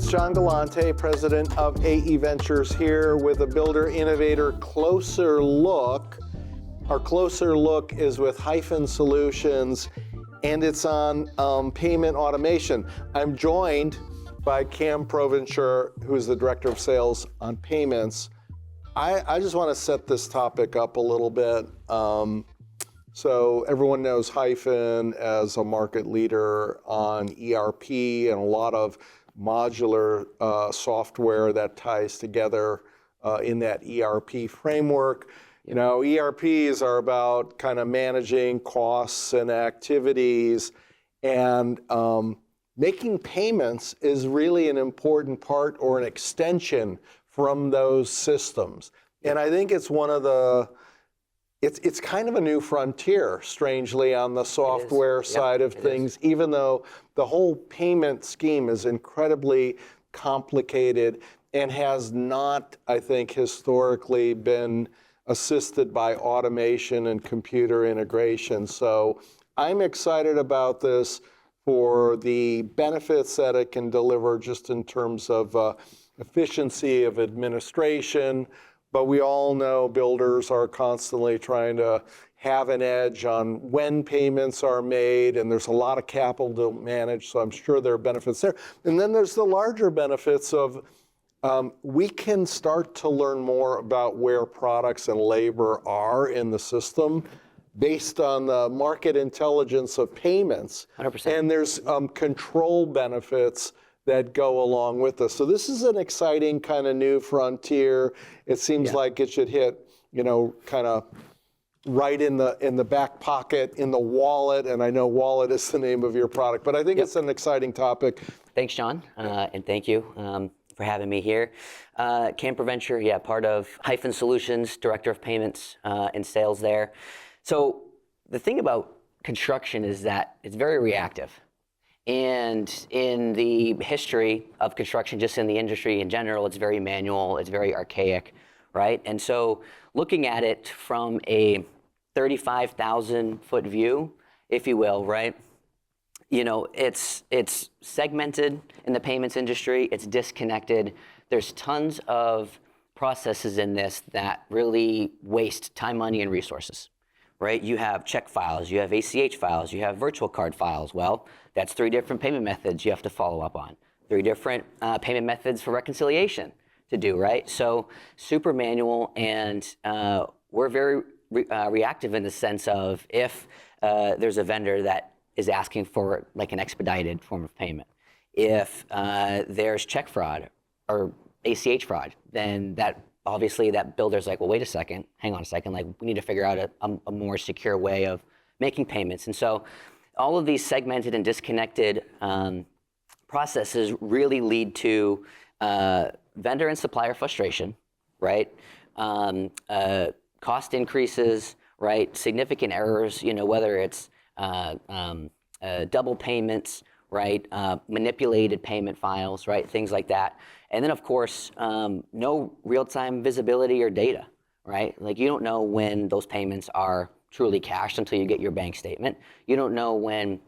it's John Galante, president of AE Ventures, here with a Builder Innovator Closer Look. Our Closer Look is with Hyphen Solutions, and it's on payment automation. I'm joined by Cam Provencher, who's the director of sales on payments. I just want to set this topic up a little bit. So everyone knows Hyphen as a market leader on ERP and a lot of modular software that ties together in that ERP framework. You know, ERPs are about kind of managing costs and activities, and making payments is really an important part or an extension from those systems. And I think it's one of the, it's kind of a new frontier, strangely, on the software side of things, even though the whole payment scheme is incredibly complicated and has not, I think, historically been assisted by automation and computer integration. So I'm excited about this for the benefits that it can deliver just in terms of efficiency of administration. But we all know builders are constantly trying to have an edge on when payments are made, and there's a lot of capital to manage, so I'm sure there are benefits there. And then there's the larger benefits of we can start to learn more about where products and labor are in the system based on the market intelligence of payments. 100%. And there's control benefits that go along with this. So this is an exciting kind of new frontier. It seems like it should hit, you know, kind of right in the back pocket, in the wallet. And I know wallet is the name of your product, but I think it's an exciting topic. Thanks, John, and thank you for having me here. Cameron Provencher, part of Hyphen Solutions, director of payments and sales there. So the thing about construction is that it's very reactive. And in the history of construction, just in the industry in general, it's very manual, it's very archaic, right? And so looking at it from a 35,000 foot view, if you will, right? You know, it's segmented in the payments industry, it's disconnected. There's tons of processes in this that really waste time, money, and resources, right? You have check files, you have ACH files, you have virtual card files. Well, that's 3 different payment methods you have to follow up on. 3 different payment methods for reconciliation to do, right? So super manual, and we're very reactive in the sense of if there's a vendor that is asking for like an expedited form of payment. If there's check fraud or ACH fraud, then that obviously that builder's like, well, wait a second, hang on a second, like we need to figure out a more secure way of making payments. And so all of these segmented and disconnected processes really lead to vendor and supplier frustration, right? Cost increases, right? Significant errors, you know, whether it's double payments, right? Manipulated payment files, right? Things like that. And then, of course, no real-time visibility or data, right? Like you don't know when those payments are truly cashed until you get your bank statement. You don't know when,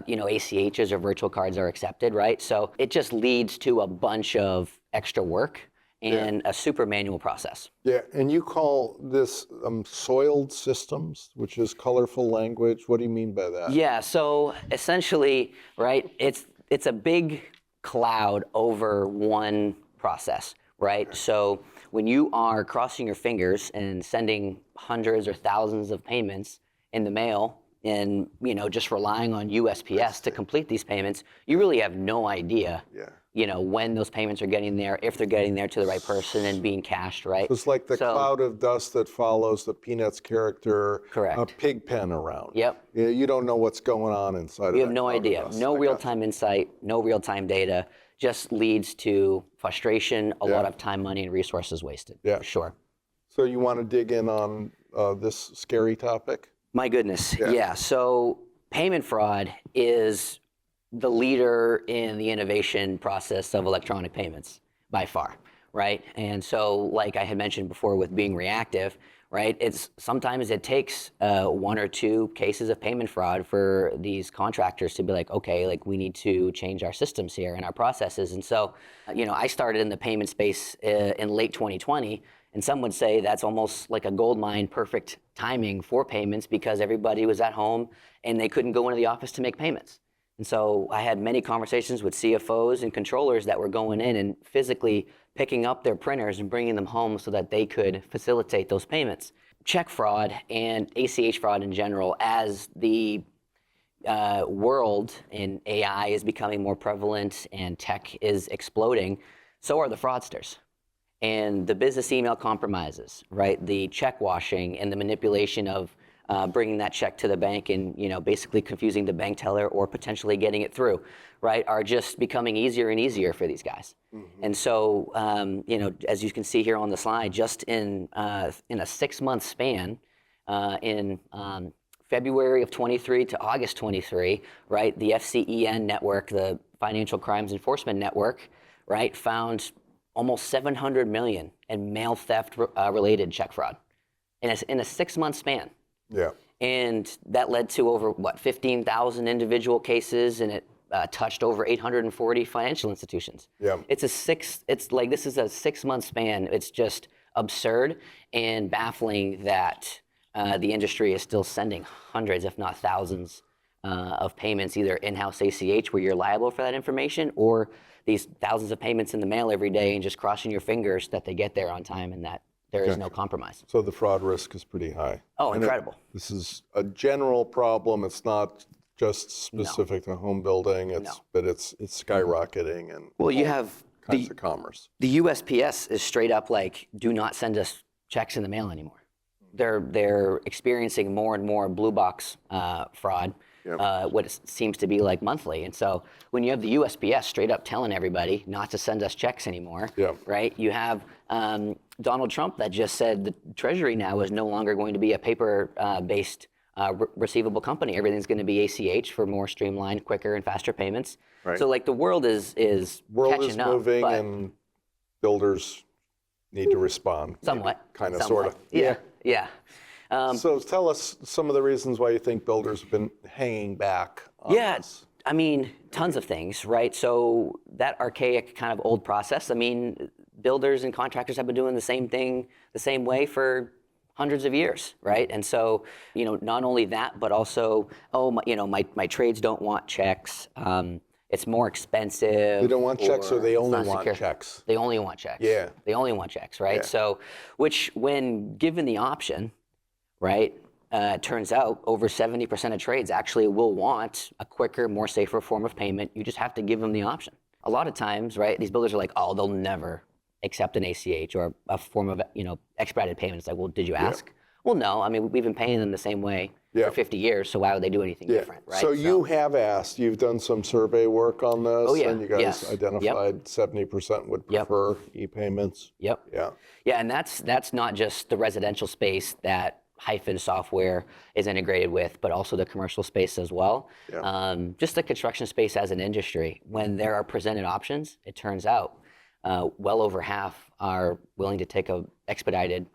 you know, ACHs or virtual cards are accepted, right? So it just leads to a bunch of extra work and a super manual process. Yeah, and you call this soiled systems, which is colorful language. What do you mean by that? Yeah, so essentially, right, it's a big cloud over one process, right? Okay. So when you are crossing your fingers and sending hundreds or thousands of payments in the mail and, you know, just relying on USPS to complete these payments, you really have no idea, you know, when those payments are getting there, if they're getting there to the right person and being cashed, right? So it's like the cloud of dust that follows the Peanuts character, a pig pen around. Yep. You don't know what's going on inside of it. You have no idea. No real-time insight, no real-time data. Just leads to frustration, a lot of time, money, and resources wasted, for sure. So you want to dig in on this scary topic? My goodness, So payment fraud is the leader in the innovation process of electronic payments by far, right? And so like I had mentioned before with being reactive, right? Sometimes it takes 1 or 2 cases of payment fraud for these contractors to be like, okay, like we need to change our systems here and our processes. And so, I started in the payment space in late 2020, and some would say that's almost like a gold mine, perfect timing for payments because everybody was at home and they couldn't go into the office to make payments. And so I had many conversations with CFOs and controllers that were going in and physically picking up their printers and bringing them home so that they could facilitate those payments. Check fraud and ACH fraud in general, as the world in AI is becoming more prevalent and tech is exploding, so are the fraudsters. And the business email compromises, right? The check washing and the manipulation of bringing that check to the bank and basically confusing the bank teller or potentially getting it through, right, are just becoming easier and easier for these guys. Mm-hmm. And so, as you can see here on the slide, just in a 6-month span, in February of 23 to August 23, right, the FCEN network, the Financial Crimes Enforcement Network, right, found almost 700 million in mail theft related check fraud in a 6-month span. Yeah. And that led to over 15,000 individual cases, and it touched over 840 financial institutions. Yeah. This is a 6-month span. It's just absurd and baffling that the industry is still sending hundreds, if not thousands, of payments, either in-house ACH where you're liable for that information, or these thousands of payments in the mail every day and just crossing your fingers that they get there on time and that there is no compromise. So the fraud risk is pretty high. Oh, incredible. This is a general problem. It's not just specific to home building, but it's skyrocketing and you have kinds of commerce. The USPS is straight up like, do not send us checks in the mail anymore. They're experiencing more and more blue box fraud. Yep. What it seems to be like monthly. And so when you have the USPS straight up telling everybody not to send us checks anymore, right? You have Donald Trump that just said the Treasury now is no longer going to be a paper-based receivable company. Everything's going to be ACH for more streamlined, quicker, and faster payments. Right. So like the world is catching up, moving, and builders need to respond. Somewhat. Kind of, sort of. Yeah. So tell us some of the reasons why you think builders have been hanging back on this. I mean, tons of things, right? So that archaic kind of old process, I mean, builders and contractors have been doing the same thing the same way for hundreds of years, right? And so, not only that, but also, my trades don't want checks. It's more expensive. They don't want checks, or they only want checks? They only want checks. Yeah. They only want checks, right? Yeah. So, which when given the option, right, it turns out over 70% of trades actually will want a quicker, more safer form of payment. You just have to give them the option. A lot of times, right, these builders are like, oh, they'll never accept an ACH or a form of, expedited payment. It's like, well, did you ask? Yeah. Well, no. I mean, we've been paying them the same way for 50 years, so why would they do anything different, right? So you have asked, you've done some survey work on this, and you guys identified 70% would prefer e-payments. Yep. Yeah, and that's not just the residential space that Hyphen software is integrated with, but also the commercial space as well. Yeah. Just the construction space as an industry, when there are presented options, it turns out well over half are willing to take a expedited,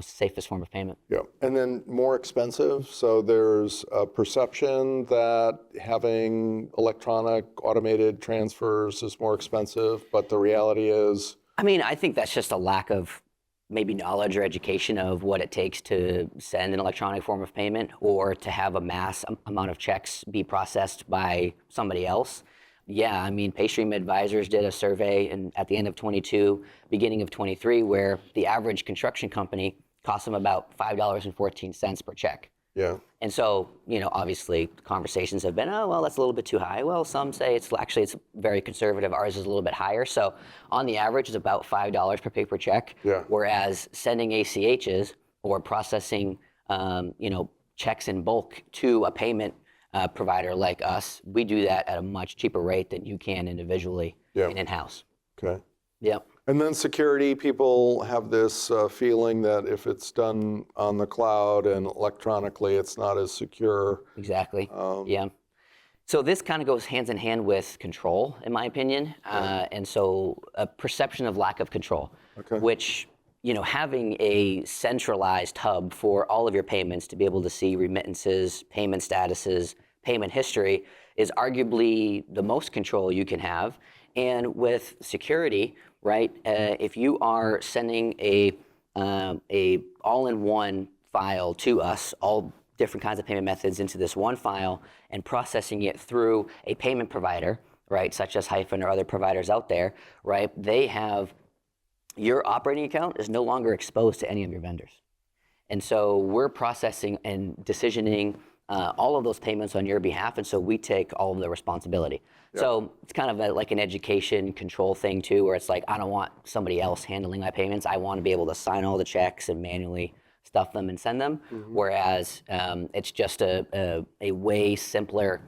safest form of payment. Yeah, and then more expensive. So there's a perception that having electronic automated transfers is more expensive, but the reality is? I mean, I think that's just a lack of maybe knowledge or education of what it takes to send an electronic form of payment or to have a mass amount of checks be processed by somebody else. Yeah, I mean, Paystream Advisors did a survey at the end of 22, beginning of 23, where the average construction company cost them about $5.14 per check. Yeah. And so, obviously conversations have been, oh, well, that's a little bit too high. Well, some say it's very conservative. Ours is a little bit higher. So on the average, it's about $5 per paper check. Yeah. Whereas sending ACHs or processing, checks in bulk to a payment provider like us, we do that at a much cheaper rate than you can individually in-house. Okay. Yep. And then security, people have this feeling that if it's done on the cloud and electronically, it's not as secure. Exactly. Yeah. So this kind of goes hands in hand with control, in my opinion, and so a perception of lack of control, which having a centralized hub for all of your payments to be able to see remittances, payment statuses, payment history is arguably the most control you can have. And with security, right, if you are sending a all-in-one file to us, all different kinds of payment methods into this one file and processing it through a payment provider, right, such as Hyphen or other providers out there, right, they have your operating account is no longer exposed to any of your vendors. And so we're processing and decisioning all of those payments on your behalf, and so we take all of the responsibility. Yep. So it's kind of like an education control thing too, where it's like, I don't want somebody else handling my payments. I want to be able to sign all the checks and manually stuff them and send them, whereas it's just a way simpler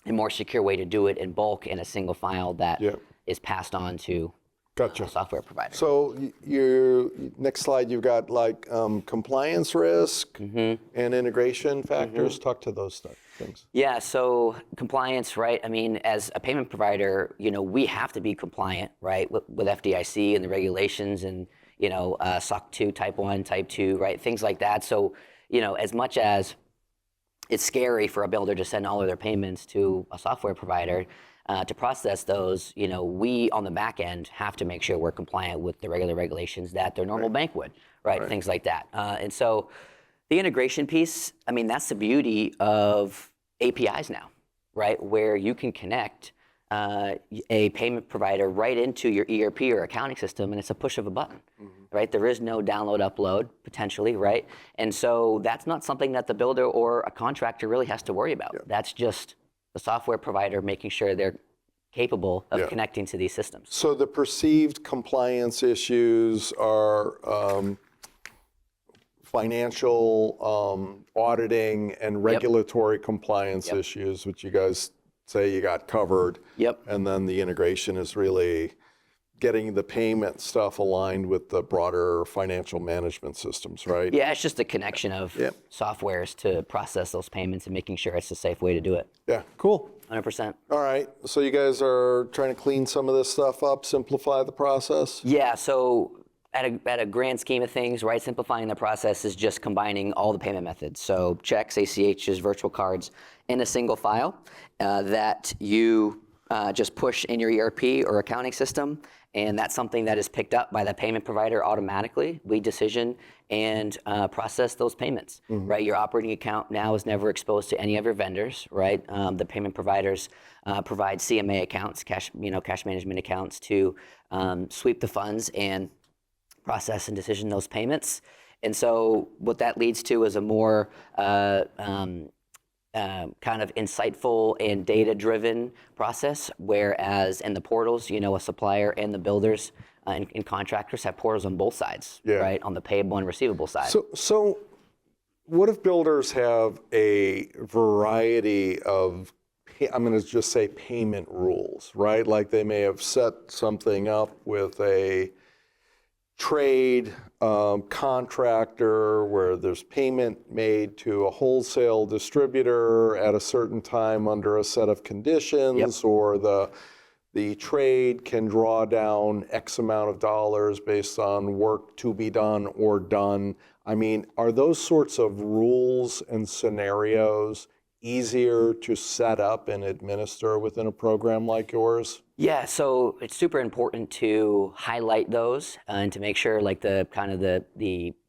and more secure way to do it in bulk in a single file that is passed on to Gotcha. Software provider. So your next slide, you've got like compliance risk and integration factors. Talk to those things. Yeah, so compliance, right? I mean, as a payment provider, we have to be compliant, right, with FDIC and the regulations and, SOC 2, Type 1, Type 2, right, things like that. So, as much as it's scary for a builder to send all of their payments to a software provider, to process those, we on the back end have to make sure we're compliant with the regular regulations that their normal bank would, right? Things like that. And so the integration piece, I mean, that's the beauty of APIs now, right? Where you can connect a payment provider right into your ERP or accounting system, and it's a push of a button, right? There is no download, upload, potentially, right? And so that's not something that the builder or a contractor really has to worry about. That's just the software provider making sure they're capable of connecting to these systems. So the perceived compliance issues are financial auditing and regulatory compliance issues, which you guys say you got covered. And then the integration is really getting the payment stuff aligned with the broader financial management systems, right? Yeah, it's just a connection of softwares to process those payments and making sure it's a safe way to do it. Yeah, cool. 100%. All right, so you guys are trying to clean some of this stuff up, simplify the process? Yeah, so at a grand scheme of things, right, simplifying the process is just combining all the payment methods. So checks, ACHs, virtual cards in a single file that you just push in your ERP or accounting system, and that's something that is picked up by the payment provider automatically. We decision and process those payments, right? Your operating account now is never exposed to any of your vendors, right? The payment providers provide CMA accounts, cash management accounts to sweep the funds and process and decision those payments. And so what that leads to is a more kind of insightful and data-driven process, whereas in the portals, a supplier and the builders and contractors have portals on both sides, right, on the payable and receivable side. So what if builders have a variety of, I'm going to just say payment rules, right? Like they may have set something up with a trade contractor where there's payment made to a wholesale distributor at a certain time under a set of conditions, or the trade can draw down X amount of dollars based on work to be done or done. I mean, are those sorts of rules and scenarios easier to set up and administer within a program like yours? Yeah, so it's super important to highlight those and to make sure, like the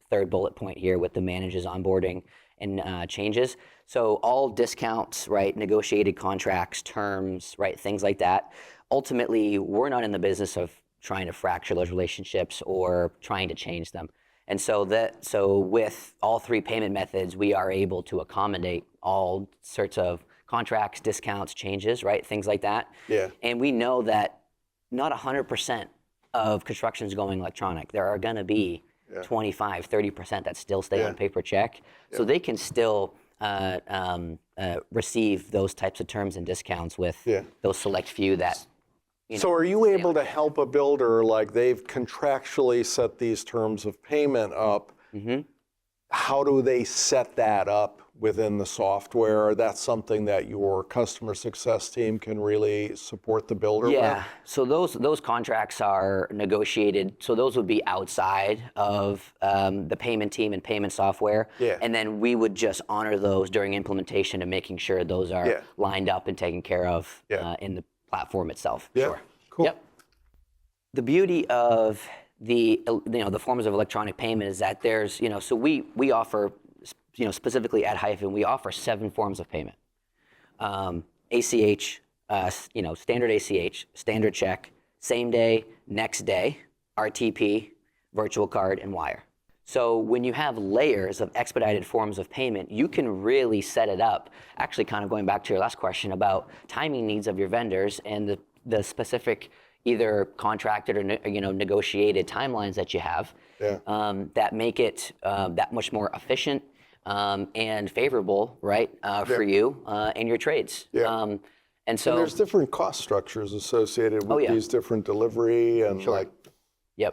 third bullet point here with the manages onboarding and changes. So all discounts, right, negotiated contracts, terms, right, things like that. Ultimately, we're not in the business of trying to fracture those relationships or trying to change them. And so with all three payment methods, we are able to accommodate all sorts of contracts, discounts, changes, right? Things like that. Yeah. And we know that not 100% of construction is going electronic. There are going to be 25, 30% that still stay on paper check. So they can still receive those types of terms and discounts with those select few that. So are you able to help a builder, like they've contractually set these terms of payment up, how do they set that up within the software? That's something that your customer success team can really support the builder Yeah, with? so those contracts are negotiated. So those would be outside of the payment team and payment software. Yeah. And then we would just honor those during implementation and making sure those are Yeah. lined up and taken care of Yeah. in the platform itself. Yeah, Sure. cool. Yep. The beauty of the the forms of electronic payment is that there's so we offer specifically at Hyphen we offer 7 forms of payment. ACH, standard ACH, standard check, same day, next day, RTP, virtual card, and wire. So when you have layers of expedited forms of payment, you can really set it up. Actually, kind of going back to your last question about timing needs of your vendors and the specific either contracted or negotiated timelines that you have, that make it that much more efficient and favorable, right, for you and your trades. Yeah. And so There's different cost structures associated with these different delivery and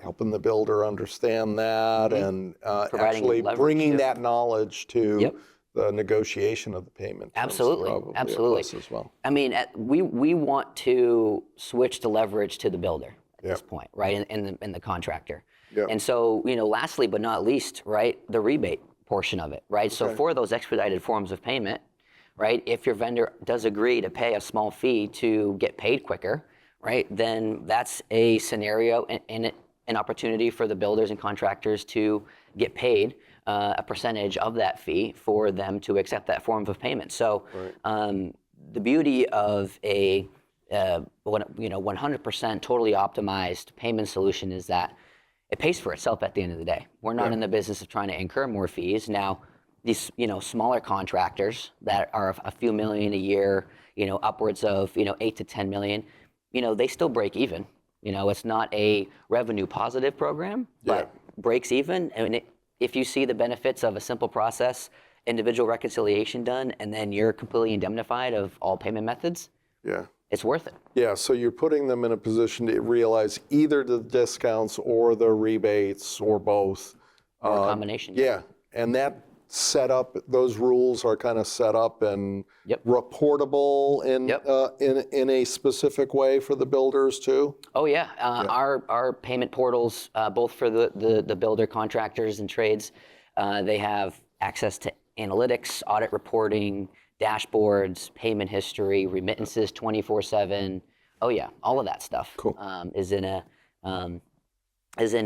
helping the builder understand that and actually bringing that knowledge to the negotiation of the payment. Absolutely, absolutely. As well. I mean, we want to switch the leverage to the builder at this point, right, and the contractor. Yep. And so, lastly but not least, right, the rebate portion of it, right? So for those expedited forms of payment, right, if your vendor does agree to pay a small fee to get paid quicker, right, then that's a scenario and an opportunity for the builders and contractors to get paid a percentage of that fee for them to accept that form of payment. So the beauty of a 100% totally optimized payment solution is that it pays for itself at the end of the day. We're not in the business of trying to incur more fees. Now, these smaller contractors that are a few million a year, upwards of 8 to 10 million, they still break even. It's not a revenue positive program, but breaks even. And if you see the benefits of a simple process, individual reconciliation done, and then you're completely indemnified of all payment methods, it's worth it. Yeah, so you're putting them in a position to realize either the discounts or the rebates or both. Or a combination. Yeah, and that setup, those rules are kind of set up and reportable in a specific way for the builders too? Oh yeah, our payment portals, both for the builder, contractors, and trades, they have access to analytics, audit reporting, dashboards, payment history, remittances 24/7. Oh yeah, all of that stuff is in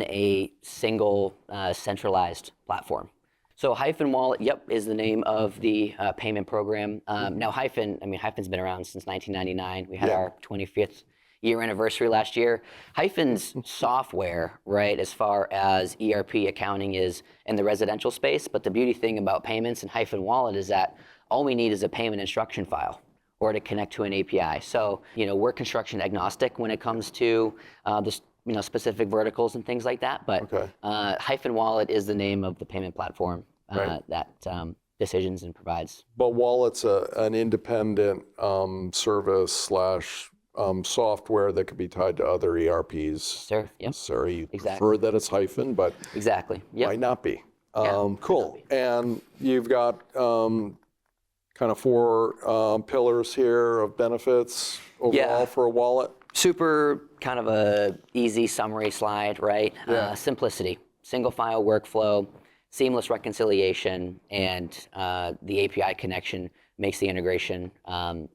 a single centralized platform. So Hyphen Wallet, is the name of the payment program. Now Hyphen's been around since 1999. We had our 25th year anniversary last year. Hyphen's software, right, as far as ERP accounting is in the residential space, but the beauty thing about payments and Hyphen Wallet is that all we need is a payment instruction file or to connect to an API. So, we're construction agnostic when it comes to the specific verticals and things like that, but Hyphen Wallet is the name of the payment platform that decisions and provides. But Wallet's an independent service / software that could be tied to other ERPs. Sure, yep. Sorry, you prefer that it's Hyphen, but might not be. Cool. And you've got kind of 4 pillars here of benefits overall for a wallet. Super kind of a easy summary slide, right? Simplicity, single file workflow, seamless reconciliation, and the API connection makes the integration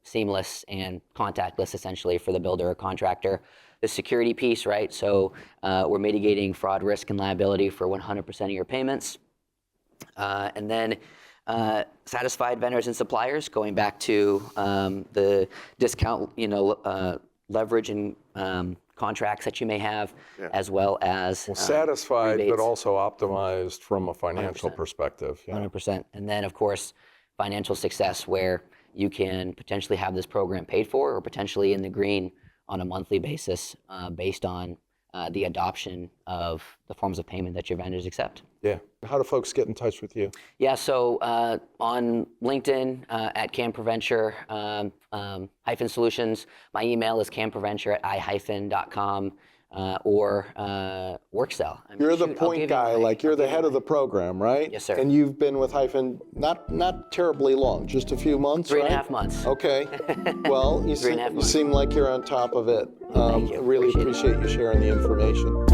seamless and contactless essentially for the builder or contractor. The security piece, right? So we're mitigating fraud, risk, and liability for 100% of your payments. And then satisfied vendors and suppliers, going back to the discount, leverage and contracts that you may have, as well as satisfied, rebates. But also optimized from a financial 100%. Perspective. 100%. And then, of course, financial success, where you can potentially have this program paid for or potentially in the green on a monthly basis based on the adoption of the forms of payment that your vendors accept. Yeah. How do folks get in touch with you? Yeah, so on LinkedIn at Cameron Provencher, Hyphen Solutions. My email is camprovencher@ihyphen.com. or WorkCell. I mean, You're the shoot, I'll point give you guy, my- like you're I'll the give you head of my- the program, right? Yes, sir. And you've been with Hyphen not terribly long, just a few months, 3.5 months. Okay. Well, you 3.5 months. seem like you're on top of it. Thank you. Really Appreciate it. appreciate you sharing the information.